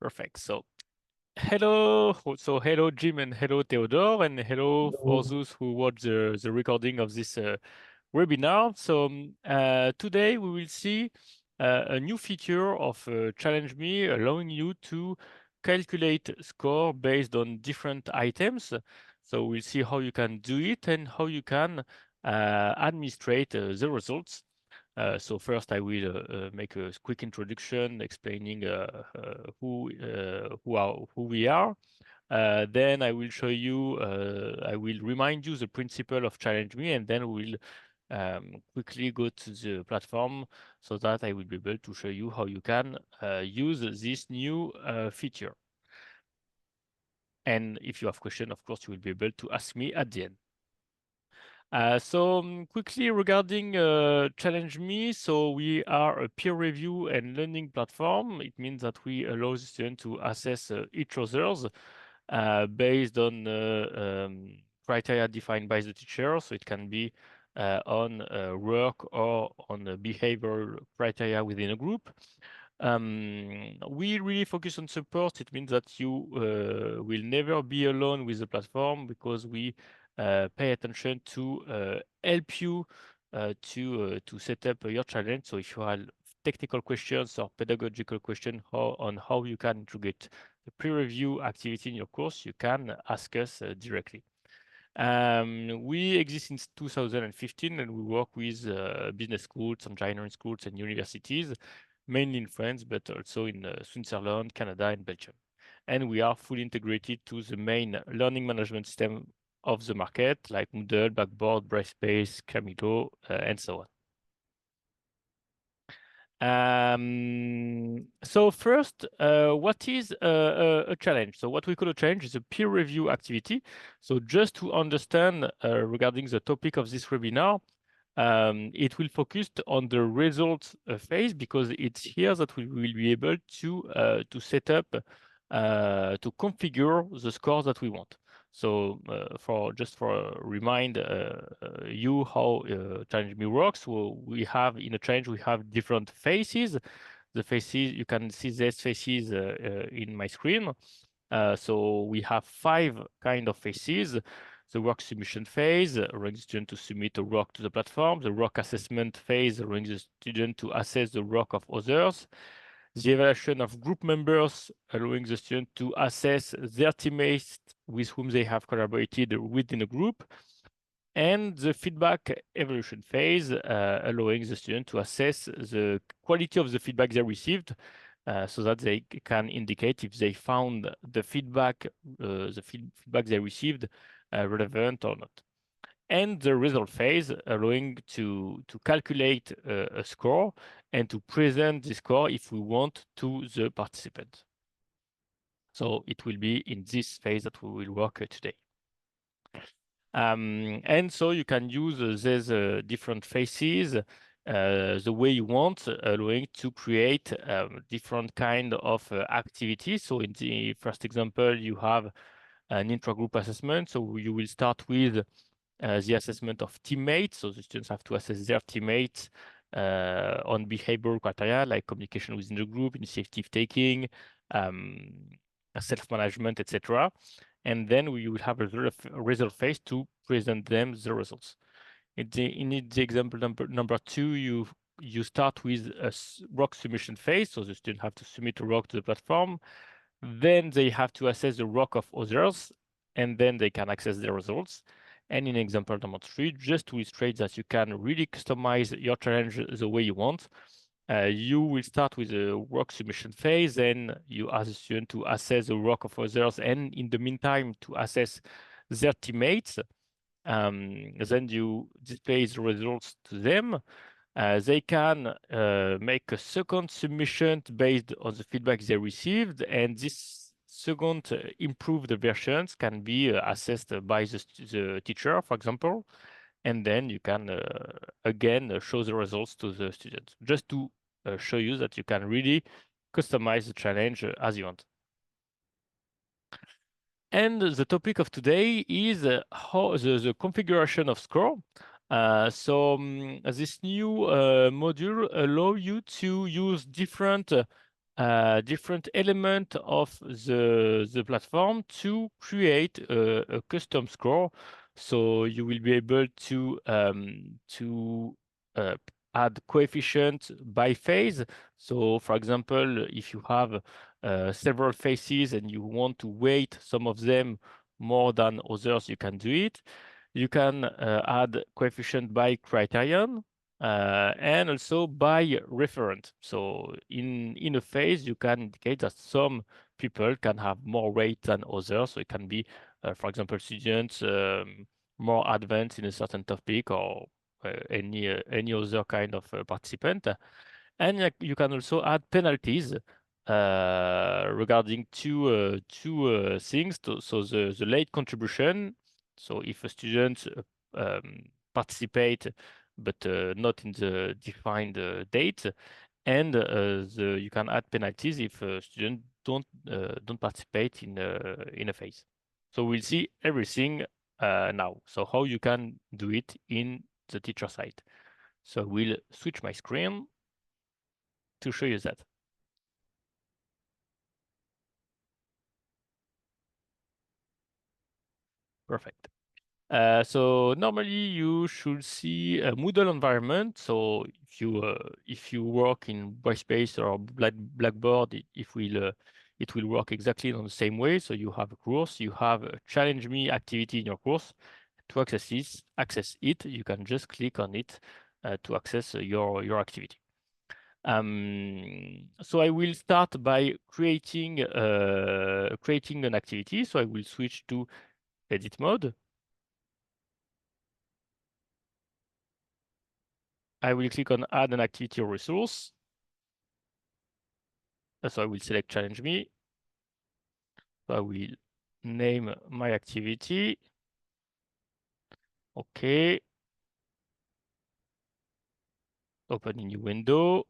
Perfect. So hello Jim and hello Theodore and hello for Hello. those who watch the recording of this webinar. So today we will see a new feature of ChallengeMe allowing you to calculate score based on different items. So we'll see how you can do it and how you can administrate the results. So first, I will make a quick introduction explaining who we are. Then I will show you, I will remind you the principle of Challenge Me, and then we'll quickly go to the platform so that I will be able to show you how you can use this new feature. And if you have questions, of course, you will be able to ask me at the end. Quickly regarding Challenge Me, so we are a peer review and learning platform. It means that we allow the student to assess each other's based on criteria defined by the teacher. So it can be on work or on behavioral criteria within a group. We really focus on support. It means that you will never be alone with the platform because we pay attention to help you to set up your challenge. So if you have technical questions or pedagogical questions on how you can integrate the peer review activity in your course, you can ask us directly. We exist since 2015 and we work with business schools, engineering schools, and universities, mainly in France, but also in Switzerland, Canada, and Belgium. And we are fully integrated to the main learning management system of the market, like Moodle, Blackboard, Brightspace, Camilo, and so on. So first, what is a challenge? So what we call a challenge is a peer review activity. So just to understand regarding the topic of this webinar, it will focus on the results phase because it's here that we will be able to set up, to configure the scores that we want. So for remind you how Challenge Me works, well, we have in a challenge we have different phases. The phases you can see these phases in my screen. So we have 5 kind of phases. The work submission phase, allowing the student to submit a work to the platform. The work assessment phase, allowing the student to assess the work of others. The evaluation of group members, allowing the student to assess their teammates with whom they have collaborated within a group. And the feedback evaluation phase, allowing the student to assess the quality of the feedback they received, so that they can indicate if they found the feedback they received relevant or not. And the result phase, allowing to calculate a score and to present the score if we want to the participant. So it will be in this phase that we will work today. And so you can use these different phases the way you want, allowing to create different kind of activities. So in the first example, you have an intra-group assessment. So you will start with the assessment of teammates. So the students have to assess their teammates on behavioral criteria like communication within the group, initiative taking, self-management, etc. And then we will have a result phase to present them the results. In the example number 2, you start with a work submission phase. So the students have to submit a work to the platform. Then they have to assess the work of others, and then they can access the results. And in example number 3, just to illustrate that you can really customize your challenge the way you want, you will start with a work submission phase, and you ask the student to assess the work of others, and in the meantime, to assess their teammates. Then you display the results to them. They can make a second submission based on the feedback they received, and this second improved versions can be assessed by the teacher, for example, and then you can again show the results to the students, just to show you that you can really customize the challenge as you want. And the topic of today is how the configuration of score. This new module allow you to use different different element of the platform to create a custom score. So you will be able to add coefficient by phase. So for example, if you have several phases and you want to weight some of them more than others, you can do it. You can add coefficient by criterion and also by referent. So in a phase, you can indicate that some people can have more weight than others. So it can be, for example, students more advanced in a certain topic or any other kind of participant. And you can also add penalties regarding two things. So the late contribution. So if a student participate but not in the defined date, and you can add penalties if students don't participate in a phase. So we'll see everything now. So how you can do it in the teacher side. So we'll switch my screen to show you that. Perfect. So normally you should see a Moodle environment. So if you work in Brightspace or Blackboard, it will work exactly on the same way. So you have a course, you have a ChallengeMe activity in your course. To access it, you can just click on it to access your activity. So I will start by creating an activity. So I will switch to edit mode. I will click on add an activity or resource. So I will select challenge me. So I will name my activity. Okay. Open a new window.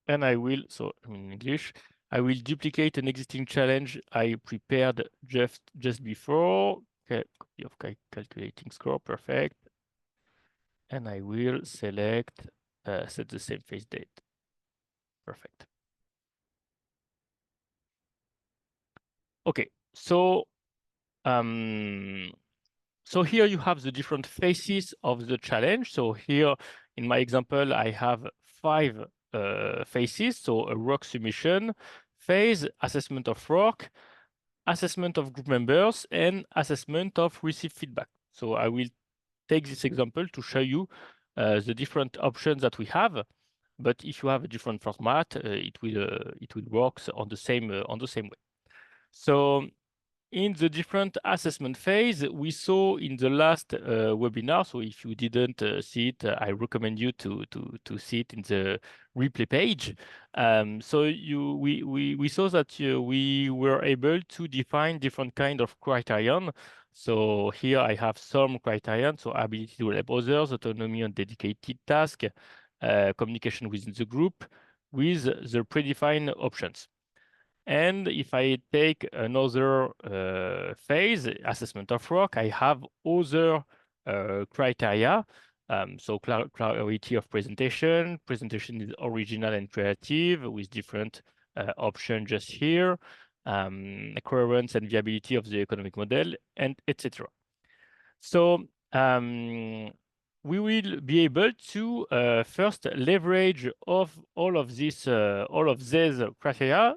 And I will, so in English, I will duplicate an existing challenge I prepared just before. Okay, copy of calculating score, perfect. And I will select set the same phase date. Perfect. Okay, so so here you have the different phases of the challenge. So here in my example, I have 5 phases. So a work submission phase, assessment of work, assessment of group members, and assessment of received feedback. So I will take this example to show you the different options that we have. But if you have a different format, it will work on the same way. So in the different assessment phase, we saw in the last webinar. So if you didn't see it, I recommend you to see it in the replay page. So we saw that we were able to define different kind of criterion. So here I have some criterion. So ability to help others, autonomy on dedicated task, communication within the group, with the predefined options. And if I take another phase, assessment of work, I have other criteria. So clarity of presentation is original and creative with different options just here, coherence and viability of the economic model, and etc. So we will be able to first leverage of all of these criteria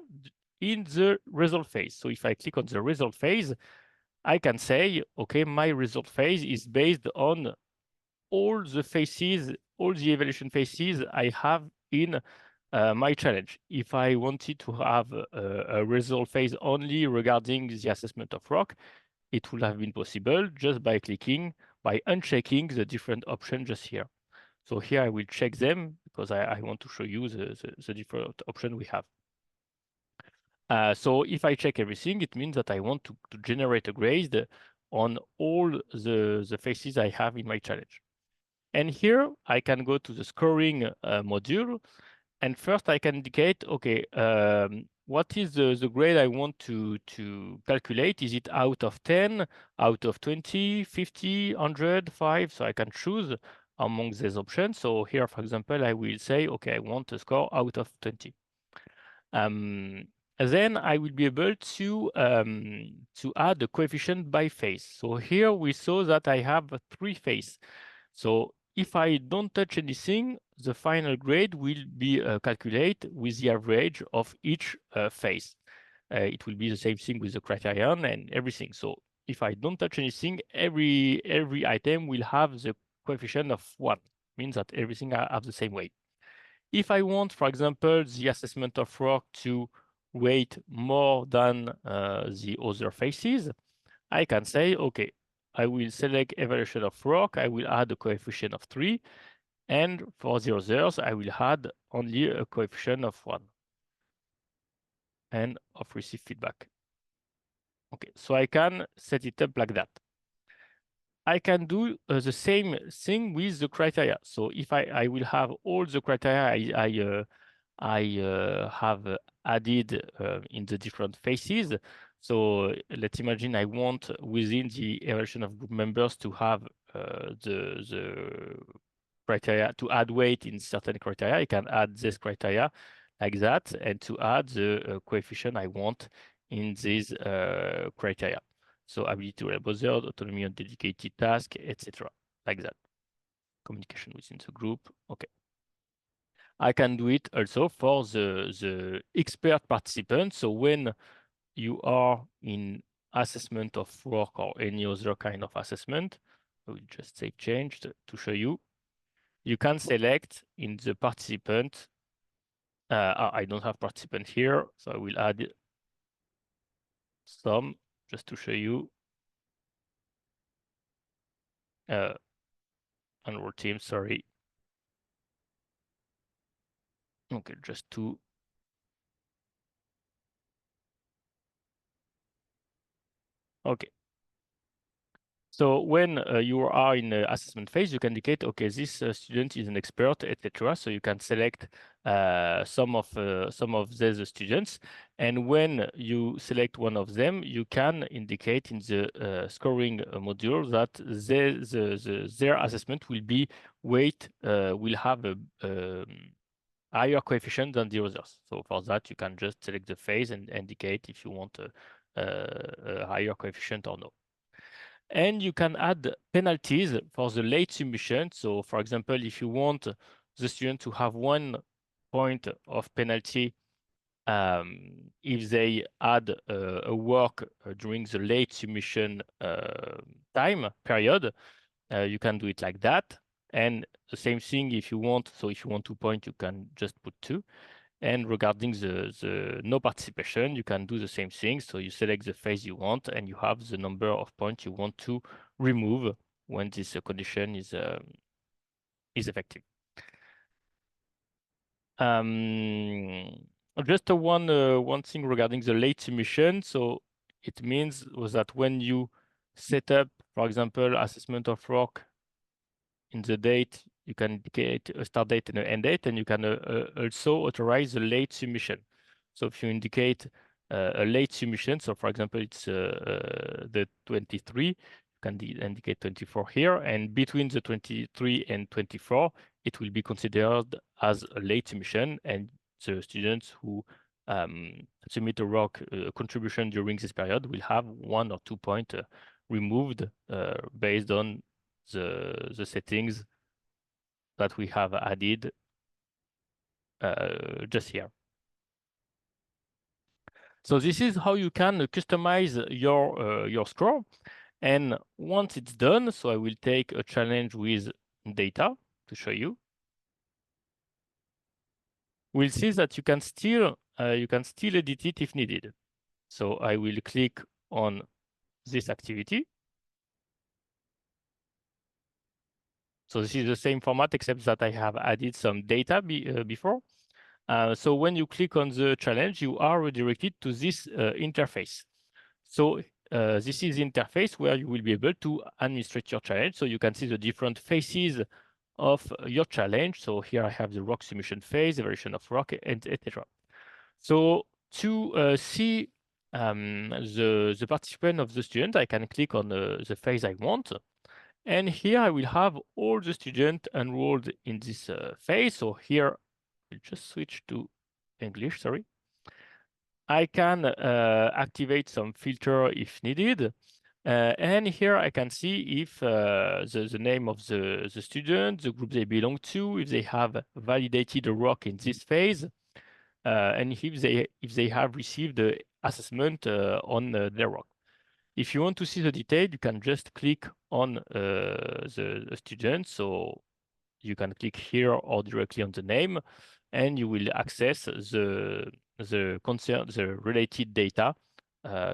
in the result phase. So if I click on the result phase, I can say, okay, my result phase is based on all the phases, all the evaluation phases I have in my challenge. If I wanted to have a result phase only regarding the assessment of work, it would have been possible just by unchecking the different options just here. So here I will check them because I want to show you the different options we have. So if I check everything, it means that I want to generate a grade on all the phases I have in my challenge. And here I can go to the scoring module. And first I can indicate, okay, what is the grade I want to calculate? Is it out of 10, out of 20, 50, 100, 5? So I can choose among these options. So here, for example, I will say, okay, I want a score out of 20. Then I will be able to add a coefficient by phase. So here we saw that I have 3 phases. So if I don't touch anything, the final grade will be calculated with the average of each phase. It will be the same thing with the criterion and everything. So if I don't touch anything, every item will have the coefficient of 1. Means that everything have the same weight. If I want, for example, the assessment of rock to weight more than the other phases, I can say, okay, I will select evaluation of rock, I will add a coefficient of 3, and for the others, I will add only a coefficient of 1 and of receive feedback. Okay, so I can set it up like that. I can do the same thing with the criteria. So if I will have all the criteria I have added in the different phases. So let's imagine I want within the evaluation of group members to have the criteria to add weight in certain criteria. I can add this criteria like that, and to add the coefficient I want in these criteria. So ability to relate others, autonomy on dedicated task, etc. Like that. Communication within the group. Okay. I can do it also for the expert participants. So when you are in assessment of work or any other kind of assessment, I will just say change to show you. You can select in the participant. I don't have participant here, so I will add some just to show you. Enroll team, sorry. Okay, just two. Okay. So when you are in the assessment phase, you can indicate, okay, this student is an expert, etc. So you can select some of these students, and when you select one of them, you can indicate in the scoring module that their assessment will be will have a higher coefficient than the others. So for that, you can just select the phase and indicate if you want a higher coefficient or no. And you can add penalties for the late submission. So for example, if you want the student to have 1 point of penalty if they add a work during the late submission time period, you can do it like that. And the same thing if you want, so if you want 2 points, you can just put 2. And regarding the no participation, you can do the same thing. So you select the phase you want, and you have the number of points you want to remove when this condition is effective. Just one thing regarding the late submission. So it means that when you set up, for example, assessment of work in the date, you can indicate a start date and an end date, and you can also authorize the late submission. So if you indicate a late submission, so for example, it's the 23, you can indicate 24 here, and between the 23 and 24, it will be considered as a late submission, and the students who submit a work contribution during this period will have 1 or 2 points removed based on the settings that we have added just here. So this is how you can customize your score. And once it's done, so I will take a challenge with data to show you. We'll see that you can still edit it if needed. So I will click on this activity. So this is the same format, except that I have added some data before. So when you click on the challenge, you are redirected to this interface. So this is the interface where you will be able to administrate your challenge. So you can see the different phases of your challenge. So here I have the rock submission phase, evaluation of rock, and etc. So to see the participant of the student, I can click on the phase I want. And here I will have all the students enrolled in this phase. So here, I'll just switch to English, sorry. I can activate some filter if needed. And here I can see if the name of the student, the group they belong to, if they have validated a work in this phase, and if they have received the assessment on their work. If you want to see the detail, you can just click on the student. So you can click here or directly on the name, and you will access the related data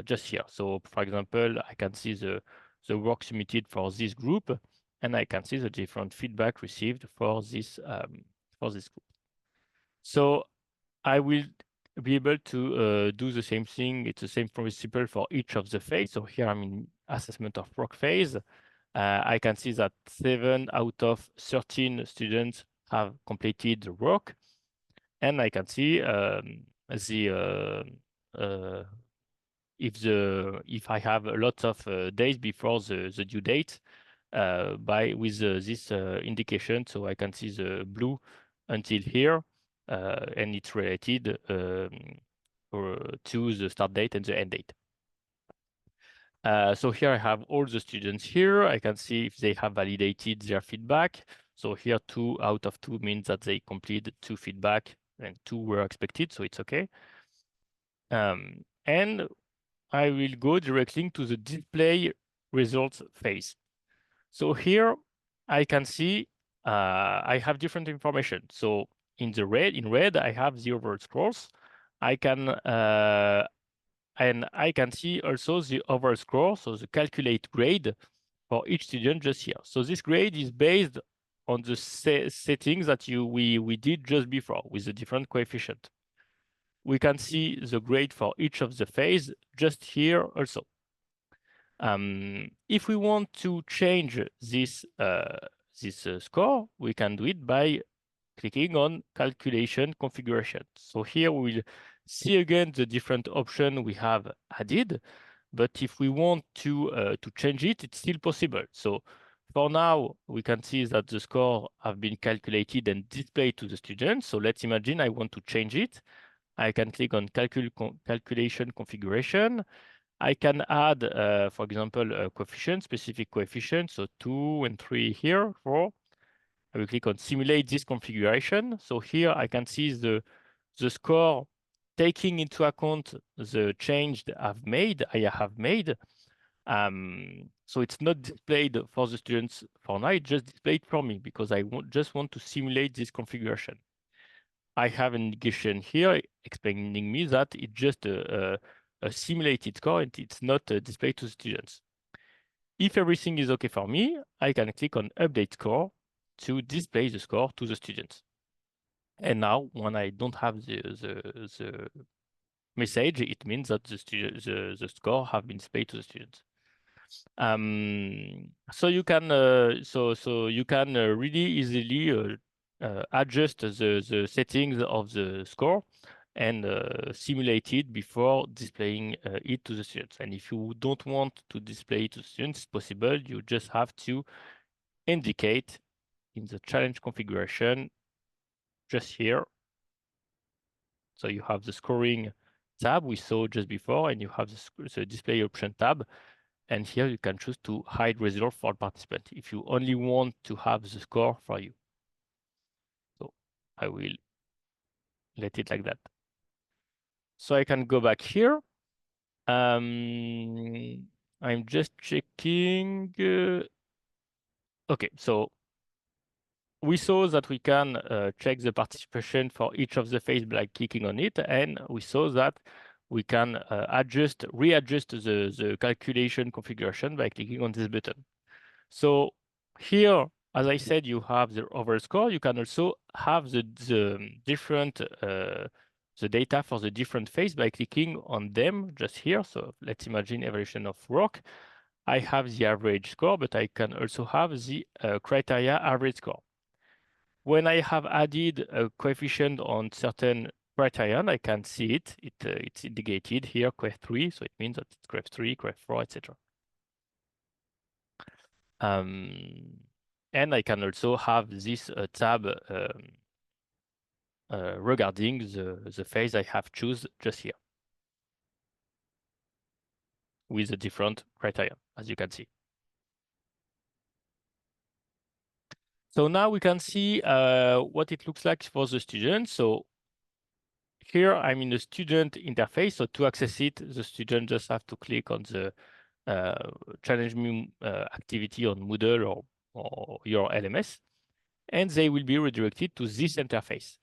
just here. So for example, I can see the work submitted for this group, and I can see the different feedback received for this group. So I will be able to do the same thing. It's the same principle for each of the phase. So here I'm in assessment of work phase. I can see that 7 out of 13 students have completed the work. And I can see if I have a lot of days before the due date with this indication. So I can see the blue until here, and it's related to the start date and the end date. So here I have all the students here. I can see if they have validated their feedback. So here 2 out of 2 means that they completed 2 feedback and 2 were expected, so it's okay. And I will go directly to the display results phase. So here I can see I have different information. So in red, I have the overall scores. And I can see also the overall score, so the calculate grade for each student just here. So this grade is based on the settings that we did just before with the different coefficient. We can see the grade for each of the phase just here also. If we want to change this score, we can do it by clicking on calculation configuration. So here we will see again the different options we have added. But if we want to change it, it's still possible. So for now, we can see that the score have been calculated and displayed to the students. So let's imagine I want to change it. I can click on calculation configuration. I can add, for example, a coefficient, specific coefficient. So 2 and 3 here, 4. I will click on simulate this configuration. So here I can see the score taking into account the change that I have made. So it's not displayed for the students for now, it's just displayed for me because I just want to simulate this configuration. I have an indication here explaining me that it's just a simulated score and it's not displayed to students. If everything is okay for me, I can click on update score to display the score to the students. And now when I don't have the message, it means that the score have been displayed to the students. So you can really easily adjust the settings of the score and simulate it before displaying it to the students. And if you don't want to display it to students, it's possible. You just have to indicate in the challenge configuration just here. So you have the scoring tab we saw just before, and you have the display option tab. And here you can choose to hide result for participant if you only want to have the score for you. So I will let it like that. So I can go back here. I'm just checking. Okay, so we saw that we can check the participation for each of the phase by clicking on it, and we saw that we can readjust the calculation configuration by clicking on this button. So here, as I said, you have the overall score. You can also have the different the data for the different phase by clicking on them just here. So let's imagine evaluation of work. I have the average score, but I can also have the criteria average score. When I have added a coefficient on certain criterion, I can see it. It's indicated here, Quest 3, so it means that it's Quest 3, Quest 4, etc. And I can also have this tab regarding the phase I have choose just here with the different criteria, as you can see. So now we can see what it looks like for the student. So here I'm in the student interface. So to access it, the student just have to click on the ChallengeMe activity on Moodle or your LMS, and they will be redirected to this interface.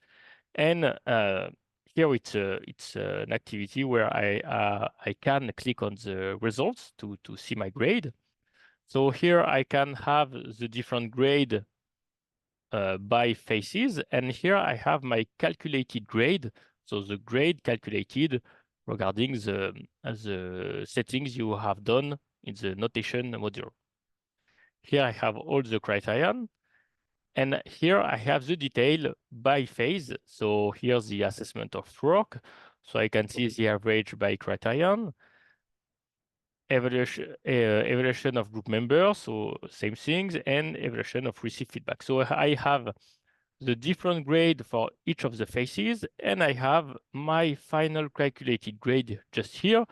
And here it's an activity where I can click on the results to see my grade. So here I can have the different grade by phases, and here I have my calculated grade. So the grade calculated regarding the settings you have done in the notation module. Here I have all the criterion. And here I have the detail by phase. So here's the assessment of work. So I can see the average by criterion, evaluation of group members, so same things, and evaluation of received feedback. So I have the different grade for each of the phases, and I have my final calculated grade just here.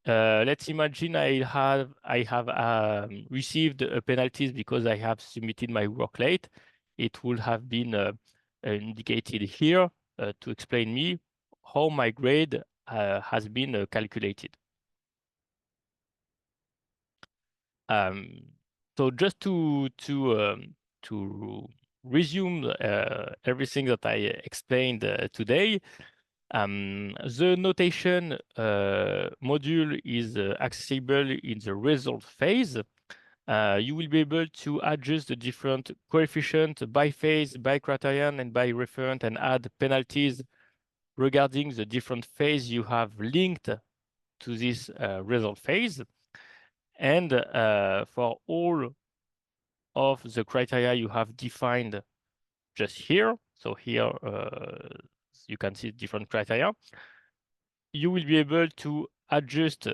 Let's imagine I have received penalties because I have submitted my work late. It would have been indicated here to explain me how my grade has been calculated. So just to resume everything that I explained today. The notation module is accessible in the result phase. You will be able to adjust the different coefficients by phase, by criterion, and by referent, and add penalties regarding the different phase you have linked to this result phase. And for all of the criteria you have defined just here, so here you can see different criteria, you will be able to adjust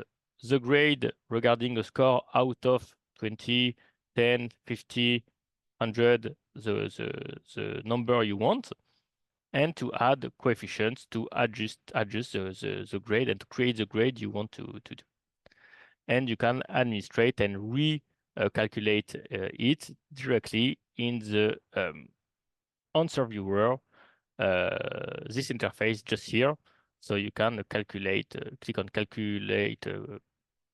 the grade regarding a score out of 20, 10, 50, 100, the number you want, and to add coefficients to adjust the grade and to create the grade you want to do. And you can administrate and recalculate it directly in the answer viewer, this interface just here. So you can calculate, click on calculate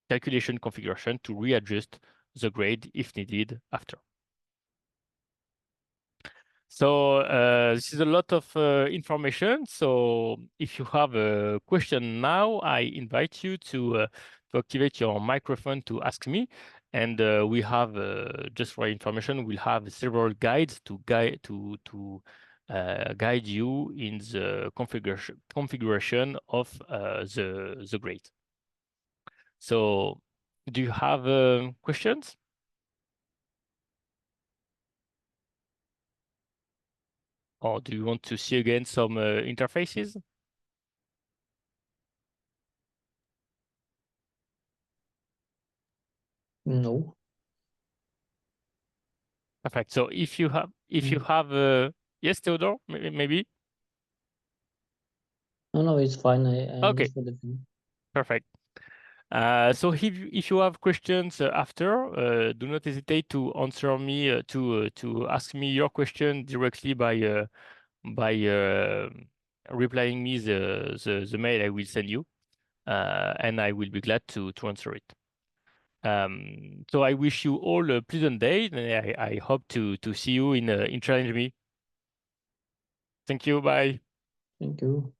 calculation configuration to readjust the grade if needed after. So this is a lot of information. So if you have a question now, I invite you to activate your microphone to ask me. And we have, just for information, we'll have several guides to guide you in the configuration of the grade. So do you have questions? Or do you want to see again some interfaces? No. Perfect. So if you have, yes, Theodore, maybe. No, it's fine. I Okay, understood the thing. perfect. So if you have questions after, do not hesitate to answer me to ask me your question directly by replying me the mail I will send you, and I will be glad to answer it. So I wish you all a pleasant day, and I hope to see you in ChallengeMe. Thank you. Bye. Thank you.